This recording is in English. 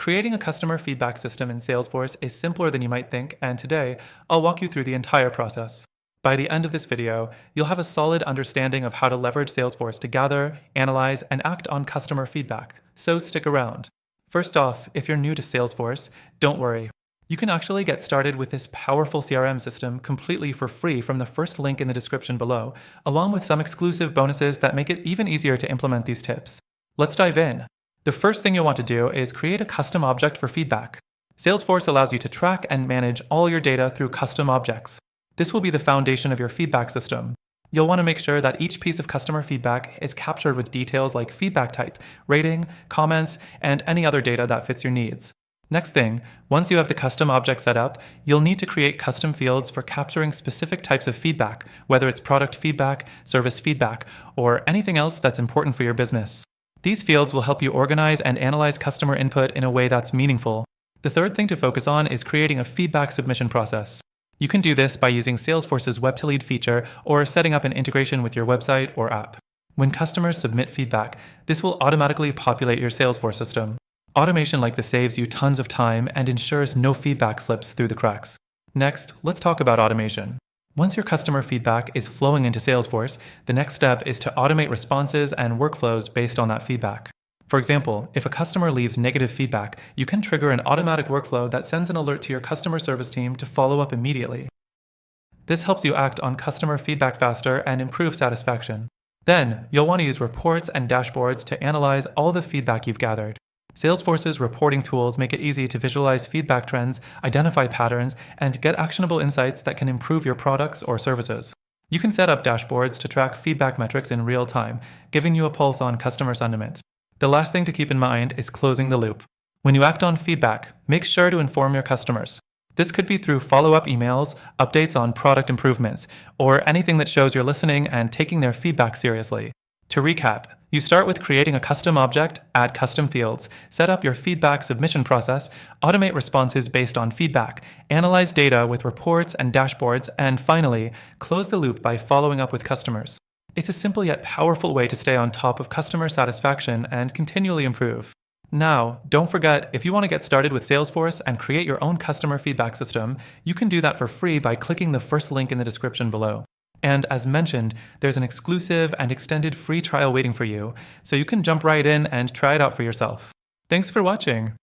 Creating a customer feedback system in Salesforce is simpler than you might think, and today, I'll walk you through the entire process. By the end of this video, you'll have a solid understanding of how to leverage Salesforce to gather, analyze, and act on customer feedback, so stick around. First off, if you're new to Salesforce, don't worry. You can actually get started with this powerful CRM system completely for free from the first link in the description below, along with some exclusive bonuses that make it even easier to implement these tips. Let's dive in. The first thing you'll want to do is create a custom object for feedback. Salesforce allows you to track and manage all your data through custom objects. This will be the foundation of your feedback system. You'll want to make sure that each piece of customer feedback is captured with details like feedback type, rating, comments, and any other data that fits your needs. Next thing, once you have the custom object set up, you'll need to create custom fields for capturing specific types of feedback, whether it's product feedback, service feedback, or anything else that's important for your business. These fields will help you organize and analyze customer input in a way that's meaningful. The third thing to focus on is creating a feedback submission process. You can do this by using Salesforce's Web to Lead feature or setting up an integration with your website or app. When customers submit feedback, this will automatically populate your Salesforce system. Automation like this saves you tons of time and ensures no feedback slips through the cracks. Next, let's talk about automation. Once your customer feedback is flowing into Salesforce, the next step is to automate responses and workflows based on that feedback. For example, if a customer leaves negative feedback, you can trigger an automatic workflow that sends an alert to your customer service team to follow up immediately. This helps you act on customer feedback faster and improve satisfaction. Then, you'll want to use reports and dashboards to analyze all the feedback you've gathered. Salesforce's reporting tools make it easy to visualize feedback trends, identify patterns, and get actionable insights that can improve your products or services. You can set up dashboards to track feedback metrics in real time, giving you a pulse on customer sentiment. The last thing to keep in mind is closing the loop. When you act on feedback, make sure to inform your customers. This could be through follow-up emails, updates on product improvements, or anything that shows you're listening and taking their feedback seriously. To recap, you start with creating a custom object, add custom fields, set up your feedback submission process, automate responses based on feedback, analyze data with reports and dashboards, and finally, close the loop by following up with customers. It's a simple yet powerful way to stay on top of customer satisfaction and continually improve. Now, don't forget, if you want to get started with Salesforce and create your own customer feedback system, you can do that for free by clicking the first link in the description below. And as mentioned, there's an exclusive and extended free trial waiting for you, so you can jump right in and try it out for yourself. Thanks for watching.